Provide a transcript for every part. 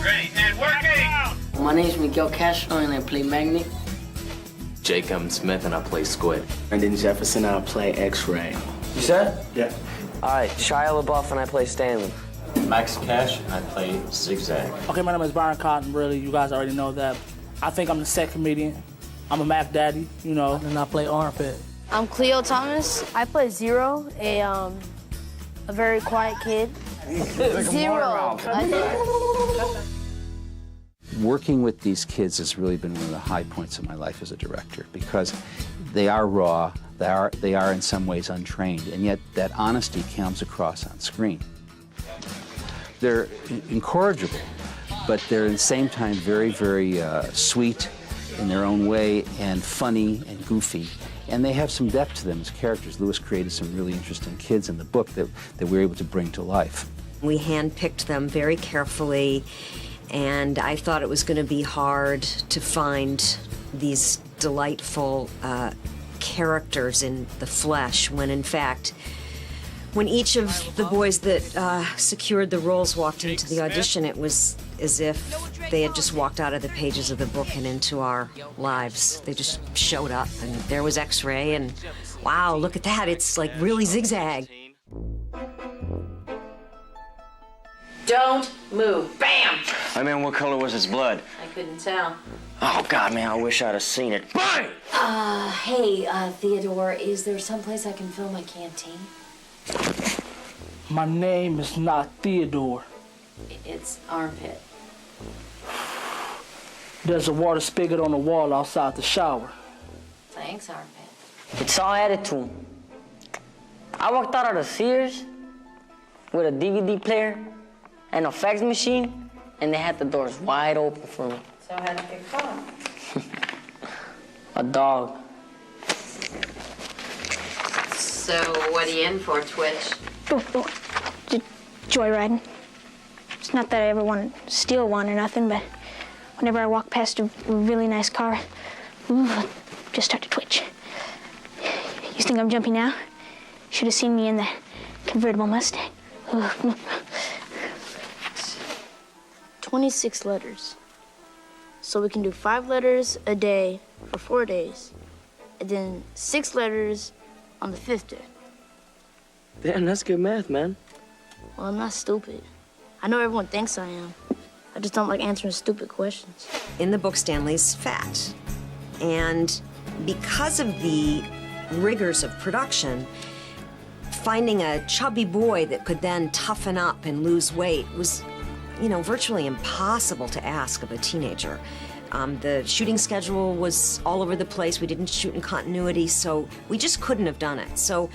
Ready, and working! My name's Miguel Castro, and I play Magnet. Jacob Smith, and I play Squid. Brendan Jefferson, and I play X-Ray. You said? Yeah. All right, Shia LaBeouf, and I play Stanley. Max Cash, and I play Zigzag. Okay, my name is Byron Cotton, really. You guys already know that. I think I'm the set comedian. I'm a Mac Daddy, you know. And I play Armpit. I'm Cleo Thomas. I play Zero, a very quiet kid. Zero. Working with these kids has really been one of the high points of my life as a director because they are raw, they are in some ways untrained, and yet that honesty comes across on screen. They're incorrigible, but they're at the same time very, very sweet in their own way and funny and goofy. And they have some depth to them as characters. Lewis created some really interesting kids in the book that we were able to bring to life. We handpicked them very carefully, and I thought it was going to be hard to find these delightful characters in the flesh when, in fact, when each of the boys that secured the roles walked into the audition, it was as if they had just walked out of the pages of the book and into our lives. They just showed up, and there was X-Ray, and wow, look at that, it's like really Zigzag. Don't move. Bam! I mean, what color was his blood? I couldn't tell. Oh, God, man, I wish I'd have seen it. Bang! Hey, Theodore, is there someplace I can fill my canteen? My name is not Theodore. It's Armpit. There's a water spigot on the wall outside the shower. Thanks, Armpit. It's all attitude. I walked out of Sears with a DVD player and a fax machine, and they had the doors wide open for me. So how did you pick up? A dog. So what are you in for, Twitch? Joyriding. It's not that I ever want to steal one or nothing, but whenever I walk past a really nice car, I just start to twitch. You think I'm jumpy now? Should have seen me in the convertible Mustang. 26 letters. So we can do 5 letters a day for 4 days, and then 6 letters on the 5th day. Damn, that's good math, man. Well, I'm not stupid. I know everyone thinks I am. I just don't like answering stupid questions. In the book, Stanley's fat. And because of the rigors of production, finding a chubby boy that could then toughen up and lose weight was, you know, virtually impossible to ask of a teenager. The shooting schedule was all over the place. We didn't shoot in continuity, so we just couldn't have done it. So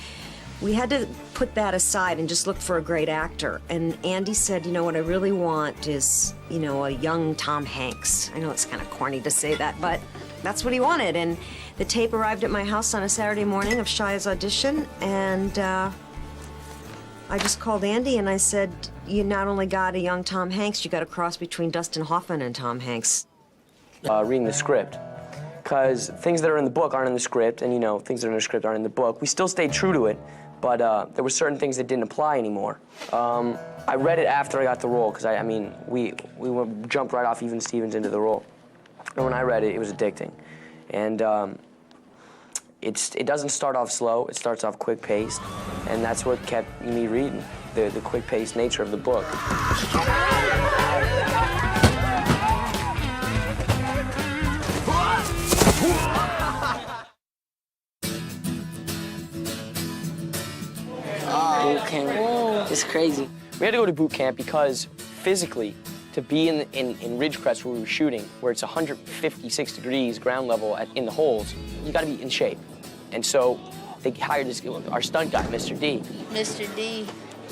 we had to put that aside and just look for a great actor. And Andy said, you know, what I really want is, you know, a young Tom Hanks. I know it's kind of corny to say that, but that's what he wanted. And the tape arrived at my house on a Saturday morning of Shia's audition, and I just called Andy and I said, you not only got a young Tom Hanks, you got a cross between Dustin Hoffman and Tom Hanks. Reading the script, because things that are in the book aren't in the script, and, you know, things that are in the script aren't in the book. We still stayed true to it, but there were certain things that didn't apply anymore. I read it after I got the role, because, I mean, we jumped right off Even Stevens into the role. And when I read it, it was addicting. And it doesn't start off slow, it starts off quick-paced, and that's what kept me reading, the quick-paced nature of the book. Boot camp. It's crazy. We had to go to boot camp because physically, to be in Ridgecrest where we were shooting, where it's 156 degrees ground level in the holes, you got to be in shape. And so they hired our stunt guy, Mr. D. Mr. D.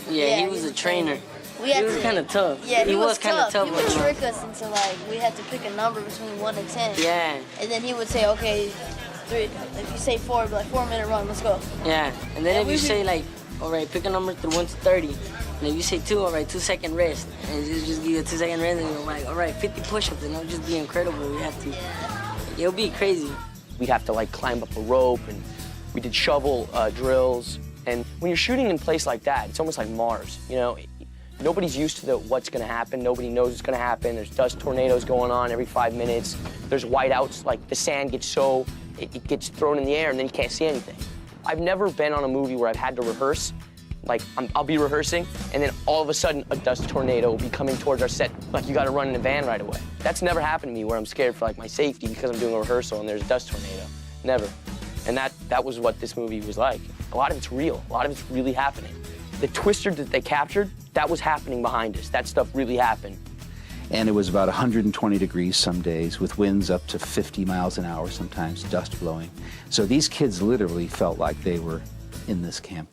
Yeah, he was a trainer. He was kind of tough. Yeah, he was kind of tough. He would trick us into, like, we had to pick a number between 1 and 10. Yeah. And then he would say, okay, 3. If you say 4, it'd be like 4-minute run, let's go. Yeah, and then if you say, like, all right, pick a number through 1 to 30. And if you say 2, all right, 2-second rest. And just give you a 2-second rest, and you're like, all right, 50 push-ups, and it'll just be incredible. We have to, it'll be crazy. We'd have to, like, climb up a rope, and we did shovel drills. And when you're shooting in a place like that, it's almost like Mars, you know? Nobody's used to what's gonna happen. Nobody knows what's gonna happen. There's dust tornadoes going on every 5 minutes. There's whiteouts, like the sand gets so, it gets thrown in the air and then you can't see anything. I've never been on a movie where I've had to rehearse. Like, I'll be rehearsing, and then all of a sudden, a dust tornado will be coming towards our set. Like, you gotta run in a van right away. That's never happened to me, where I'm scared for, like, my safety because I'm doing a rehearsal and there's a dust tornado. Never. And that was what this movie was like. A lot of it's real. A lot of it's really happening. The twister that they captured, that was happening behind us. That stuff really happened. And it was about 120 degrees some days, with winds up to 50 miles an hour sometimes, dust blowing. So these kids literally felt like they were in this camp.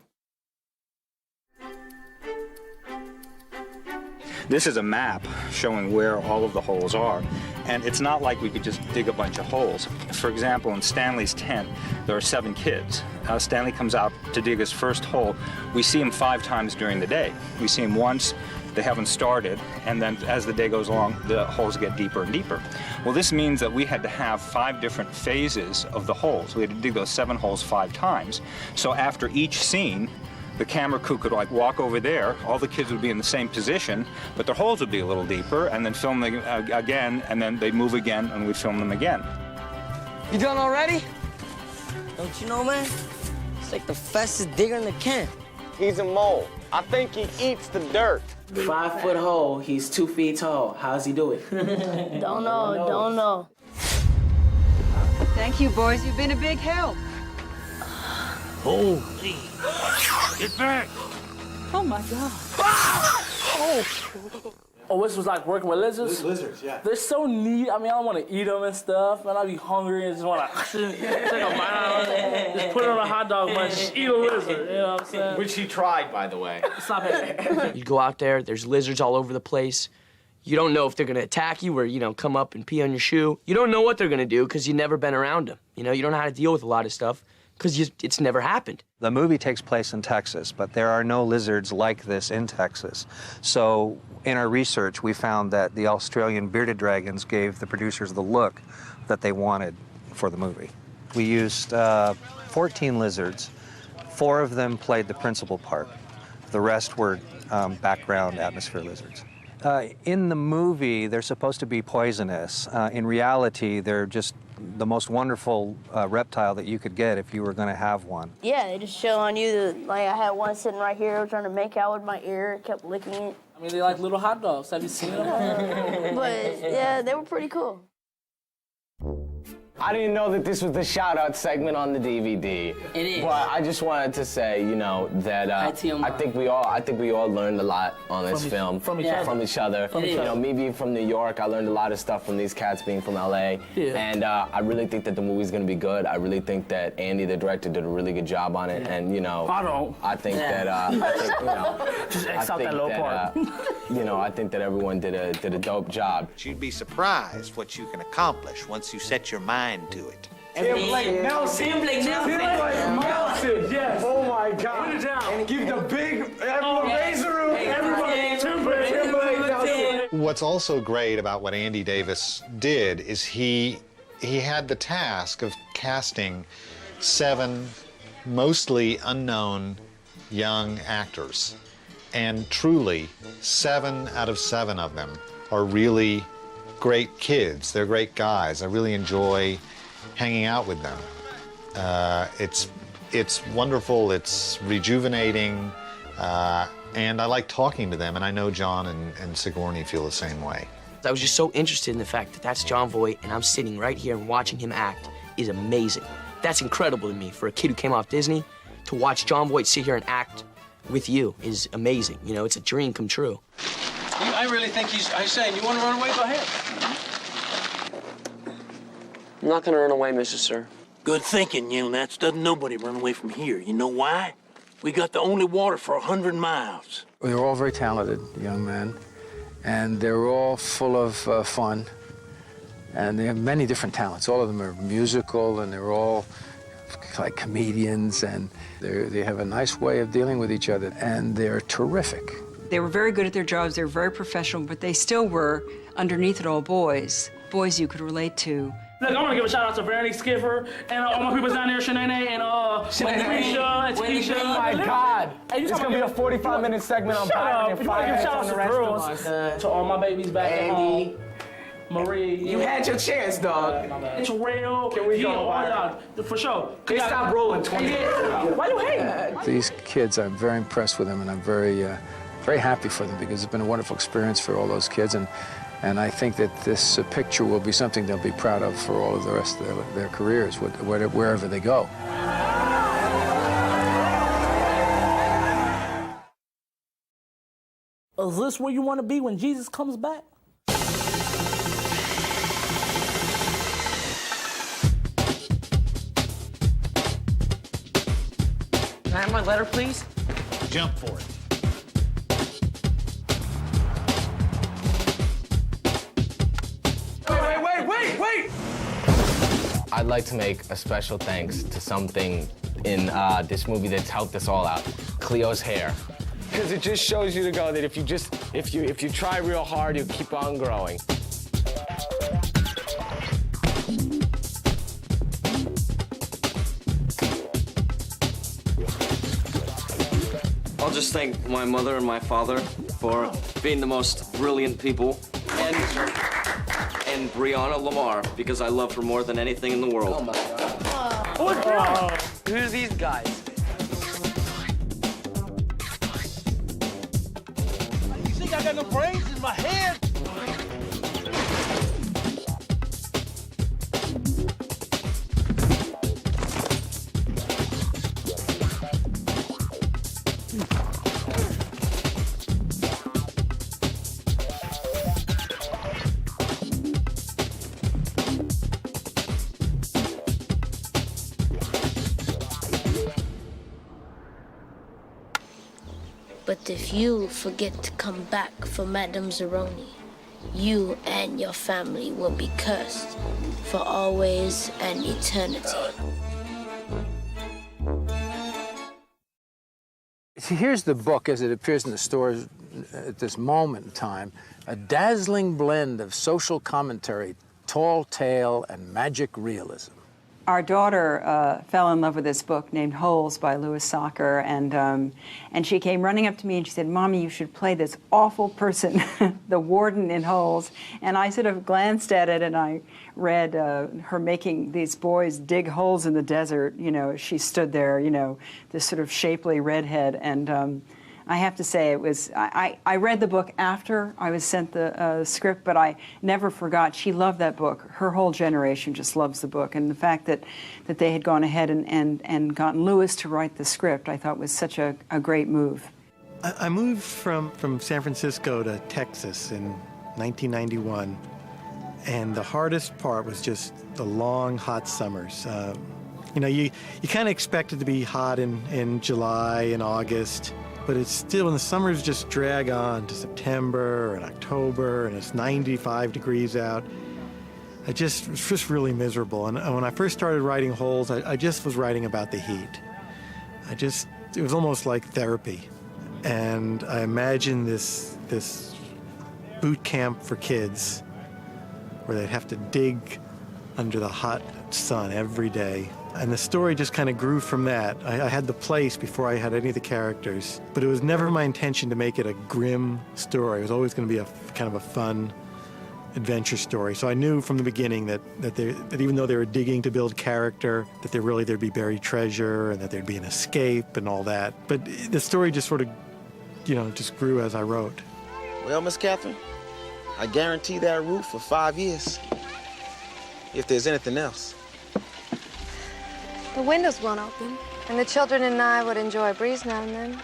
This is a map showing where all of the holes are, and it's not like we could just dig a bunch of holes. For example, in Stanley's tent, there are 7 kids. Stanley comes out to dig his first hole. We see him 5 times during the day. We see him once, they haven't started, and then as the day goes along, the holes get deeper and deeper. Well, this means that we had to have 5 different phases of the holes. We had to dig those 7 holes 5 times. So after each scene, the camera crew could like walk over there, all the kids would be in the same position, but their holes would be a little deeper, and then film them again, and then they'd move again, and we'd film them again. You done already? Don't you know, man? It's like the fastest digger in the camp. He's a mole. I think he eats the dirt. 5 foot hole, he's 2 feet tall. How's he do it? Don't know. Thank you, boys. You've been a big help. Holy. Get back. Oh, my God. Oh, this was like working with lizards? Lizards, yeah. They're so neat. I mean, I don't want to eat them and stuff, man. I'd be hungry and just want to take a bite, just put it on a hot dog bun, just eat a lizard, you know what I'm saying? Which he tried, by the way. Stop it. You go out there, there's lizards all over the place. You don't know if they're gonna attack you or, you know, come up and pee on your shoe. You don't know what they're gonna do because you've never been around them. You know, you don't know how to deal with a lot of stuff because it's never happened. The movie takes place in Texas, but there are no lizards like this in Texas. So in our research, we found that the Australian bearded dragons gave the producers the look that they wanted for the movie. We used 14 lizards. 4 of them played the principal part. The rest were background atmosphere lizards. In the movie, they're supposed to be poisonous. In reality, they're just the most wonderful reptile that you could get if you were going to have one. Yeah, they just show on you that, like, I had one sitting right here trying to make out with my ear, kept licking it. I mean, they're like little hot dogs. Have you seen them? But, yeah, they were pretty cool. I didn't know that this was the shout-out segment on the DVD. It is. But I just wanted to say, you know, that I think we all learned a lot on this film from each other. You know, me being from New York, I learned a lot of stuff from these cats being from LA. Yeah. And I really think that the movie's gonna be good. I really think that Andy, the director, did a really good job on it. Yeah. And you know, I think that just X out that little part. You know, I think that everyone did a dope job. You'd be surprised what you can accomplish once you set your mind to it. Tim Blake Nelson. Yes. Oh my God. Put it down. And give the big raise the roof. Everybody. Tim Blake Nelson. What's also great about what Andy Davis did is he had the task of casting 7 mostly unknown young actors. And truly, 7 out of 7 of them are really great kids. They're great guys. I really enjoy hanging out with them. It's wonderful. It's rejuvenating, and I like talking to them. And I know John and Sigourney feel the same way. I was just so interested in the fact that that's John Voight, and I'm sitting right here and watching him act is amazing. That's incredible to me for a kid who came off Disney. To watch John Voight sit here and act with you is amazing. You know, it's a dream come true. I really think I'm saying, you want to run away? Go ahead. I'm not gonna run away, Mr. Sir. Good thinking, young Nats. Doesn't nobody run away from here. You know why? We got the only water for 100 miles. They're all very talented young men, and they're all full of fun, and they have many different talents. All of them are musical, and they're all like comedians, and they have a nice way of dealing with each other, and they're terrific. They were very good at their jobs. They were very professional, but they still were, underneath it all, boys you could relate to. Look, I want to give a shout out to Bernie Skiffer and all my people down there, Shanae and Tanisha and Tanisha. Oh my God! It's gonna be a 45-minute segment on Byron and 5 minutes on the rest of us. To all my babies back at home. Marie. You had your chance, dog. Terrell. Can we go? All y'all, for sure. They stopped rolling 20 years ago. Why you hating? These kids, I'm very impressed with them, and I'm very happy for them because it's been a wonderful experience for all those kids. And I think that this picture will be something they'll be proud of for all of the rest of their careers, wherever they go. Is this where you want to be when Jesus comes back? Can I have my letter, please? Jump for it. Wait! I'd like to make a special thanks to something in this movie that's helped us all out. Cleo's hair. Because it just shows you to go that if you try real hard, you'll keep on growing. I'll just thank my mother and my father for being the most brilliant people, and Brianna Lamar, because I love her more than anything in the world. Oh my God. Who's these guys? You think I got no brains in my head? But if you forget to come back for Madame Zeroni, you and your family will be cursed for always and eternity. See, here's the book as it appears in the stores at this moment in time, a dazzling blend of social commentary, tall tale, and magic realism. Our daughter fell in love with this book named Holes by Louis Sachar, and she came running up to me and she said, "Mommy, you should play this awful person, the warden in Holes." And I sort of glanced at it and I read her making these boys dig holes in the desert. You know, she stood there, you know, this sort of shapely redhead. And I have to say, it was, I read the book after I was sent the script, but I never forgot. She loved that book. Her whole generation just loves the book. And the fact that they had gone ahead and gotten Louis to write the script, I thought was such a great move. I moved from San Francisco to Texas in 1991. And the hardest part was just the long, hot summers. You know, you kind of expect it to be hot in July and August. But it's still, and the summers just drag on to September and October, and it's 95 degrees out. It was just really miserable. And when I first started writing Holes, I just was writing about the heat. It was almost like therapy. And I imagined this boot camp for kids where they'd have to dig under the hot sun every day. And the story just kind of grew from that. I had the place before I had any of the characters, but it was never my intention to make it a grim story. It was always going to be a kind of a fun adventure story. So I knew from the beginning that even though they were digging to build character, that there'd be buried treasure and that there'd be an escape and all that. But the story just sort of, just grew as I wrote. Well, Miss Catherine, I guarantee that roof for 5 years, if there's anything else. The windows won't open, and the children and I would enjoy a breeze now and then.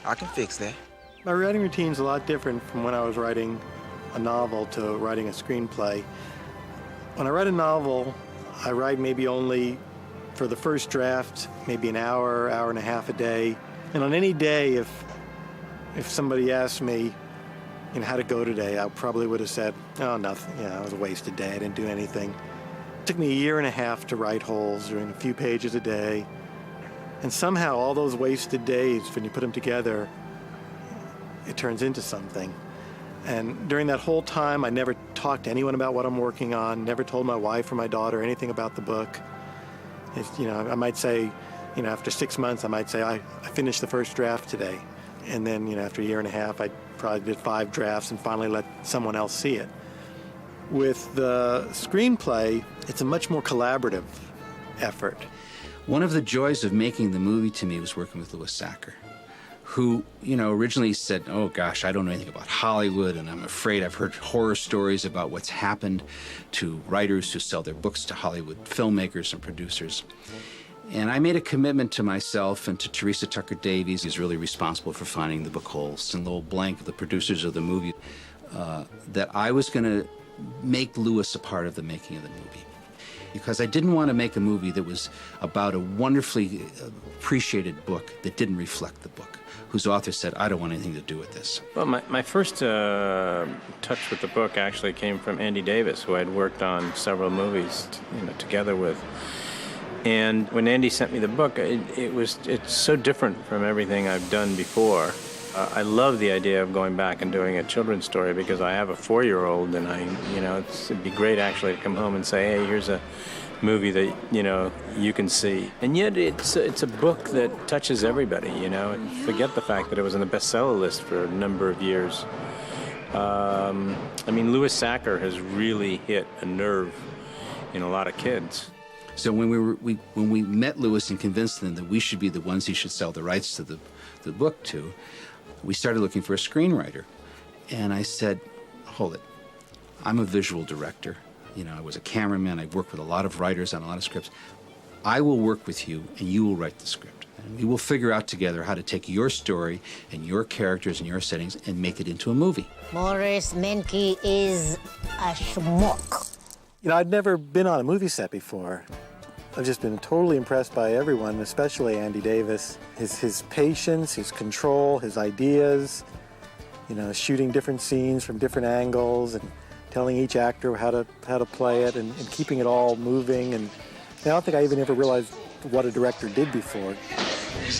I can fix that. My writing routine's a lot different from when I was writing a novel to writing a screenplay. When I write a novel, I write maybe only for the first draft, maybe an hour, hour and a half a day. And on any day, if somebody asked me, how'd it go today, I probably would have said, oh, nothing. It was a wasted day. I didn't do anything. It took me a year and a half to write Holes, doing a few pages a day. And somehow all those wasted days, when you put them together, it turns into something. And during that whole time, I never talked to anyone about what I'm working on, never told my wife or my daughter anything about the book. I might say, after 6 months, I might say, I finished the first draft today. And then, after a year and a half, I probably did 5 drafts and finally let someone else see it. With the screenplay, it's a much more collaborative effort. One of the joys of making the movie to me was working with Louis Sacker, who, originally said, oh gosh, I don't know anything about Hollywood, and I'm afraid I've heard horror stories about what's happened to writers who sell their books to Hollywood filmmakers and producers. And I made a commitment to myself and to Teresa Tucker Davies, who's really responsible for finding the book holes, and Lowell Blank, the producers of the movie, that I was going to make Louis a part of the making of the movie. Because I didn't want to make a movie that was about a wonderfully appreciated book that didn't reflect the book, whose author said, I don't want anything to do with this. Well, my first touch with the book actually came from Andy Davis, who I'd worked on several movies together with. And when Andy sent me the book, it's so different from everything I've done before. I love the idea of going back and doing a children's story because I have a 4-year-old, and it'd be great actually to come home and say, hey, here's a movie that you can see. And yet it's a book that touches everybody. And forget the fact that it was on the bestseller list for a number of years. Louis Sacker has really hit a nerve in a lot of kids. So when we met Louis and convinced him that we should be the ones he should sell the rights to the book to, we started looking for a screenwriter. And I said, hold it, I'm a visual director. I was a cameraman. I've worked with a lot of writers on a lot of scripts. I will work with you, and you will write the script. And we will figure out together how to take your story and your characters and your settings and make it into a movie. Morris Menke is a schmuck. I'd never been on a movie set before. I've just been totally impressed by everyone, especially Andy Davis. His patience, his control, his ideas, shooting different scenes from different angles and telling each actor how to play it and keeping it all moving. And I don't think I even ever realized what a director did before. He's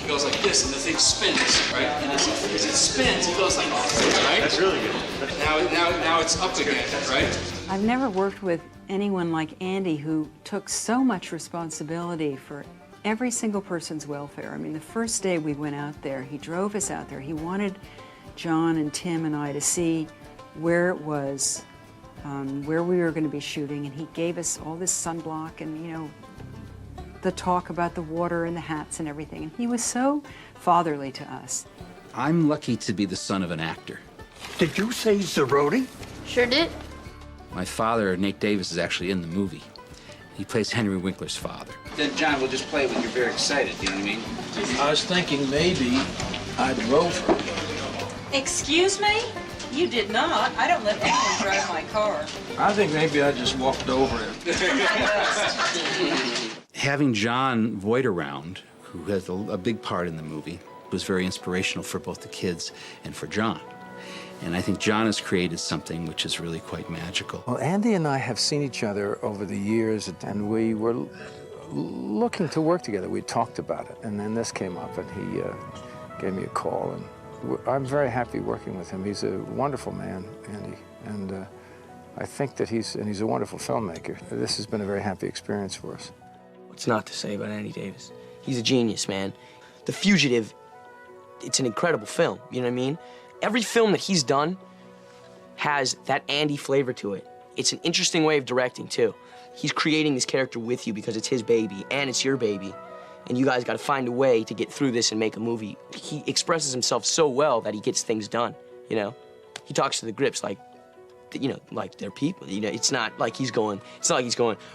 He goes like this, and the thing spins, right? And as it spins, it goes like this, right? That's really good. Now it's up again, right? I've never worked with anyone like Andy who took so much responsibility for every single person's welfare. I mean, the first day we went out there, he drove us out there. He wanted John and Tim and I to see where it was, where we were going to be shooting, and he gave us all this sunblock and, the talk about the water and the hats and everything. And he was so fatherly to us. I'm lucky to be the son of an actor. Did you say Zarodi? Sure did. My father, Nate Davis, is actually in the movie. He plays Henry Winkler's father. Then, John, we'll just play when you're very excited, you know what I mean? I was thinking maybe I drove her. Excuse me? You did not. I don't let anyone drive my car. I think maybe I just walked over it. Having John Voight around, who has a big part in the movie, was very inspirational for both the kids and for John. And I think John has created something which is really quite magical. Well, Andy and I have seen each other over the years, and we were looking to work together. We talked about it, and then this came up, and he gave me a call, and I'm very happy working with him. He's a wonderful man, Andy, and I think that he's a wonderful filmmaker. This has been a very happy experience for us. What's not to say about Andy Davis? He's a genius, man. The Fugitive, it's an incredible film, you know what I mean? Every film that he's done has that Andy flavor to it. It's an interesting way of directing, too. He's creating this character with you because it's his baby, and it's your baby. And you guys got to find a way to get through this and make a movie. He expresses himself so well that he gets things done, you know? He talks to the grips like, like they're people, It's not like he's going,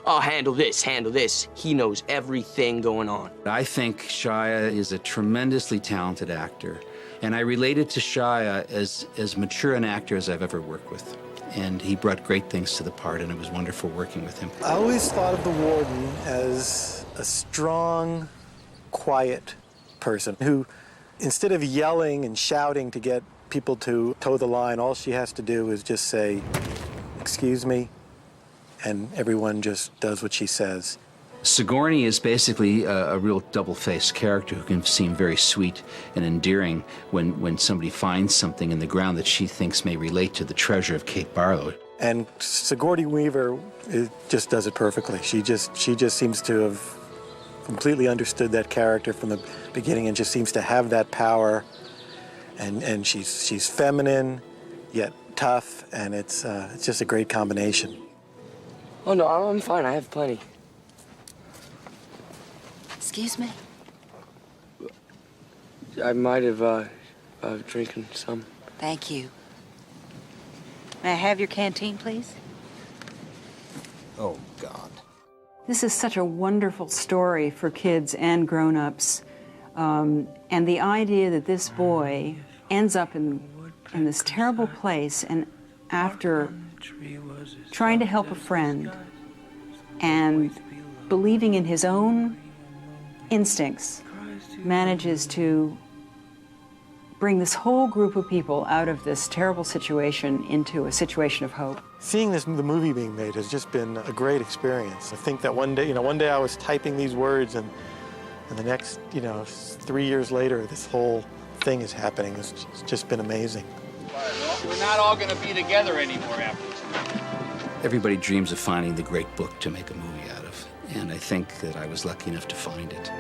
oh, handle this. He knows everything going on. I think Shia is a tremendously talented actor. And I related to Shia as mature an actor as I've ever worked with. And he brought great things to the part, and it was wonderful working with him. I always thought of the warden as a strong, quiet person who, instead of yelling and shouting to get people to toe the line, all she has to do is just say, "Excuse me," and everyone just does what she says. Sigourney is basically a real double-faced character who can seem very sweet and endearing when somebody finds something in the ground that she thinks may relate to the treasure of Kate Barlow. And Sigourney Weaver just does it perfectly. She just seems to have completely understood that character from the beginning and just seems to have that power. And she's feminine, yet tough, and it's just a great combination. Oh no, I'm fine. I have plenty. Excuse me? I might have drinking some. Thank you. May I have your canteen, please? Oh, God. This is such a wonderful story for kids and grown-ups. And the idea that this boy ends up in this terrible place, and after trying to help a friend and believing in his own instincts, manages to bring this whole group of people out of this terrible situation into a situation of hope. Seeing the movie being made has just been a great experience. I think that one day I was typing these words, and the next, 3 years later, this whole thing is happening. It's just been amazing. We're not all going to be together anymore after this. Everybody dreams of finding the great book to make a movie out of, and I think that I was lucky enough to find it.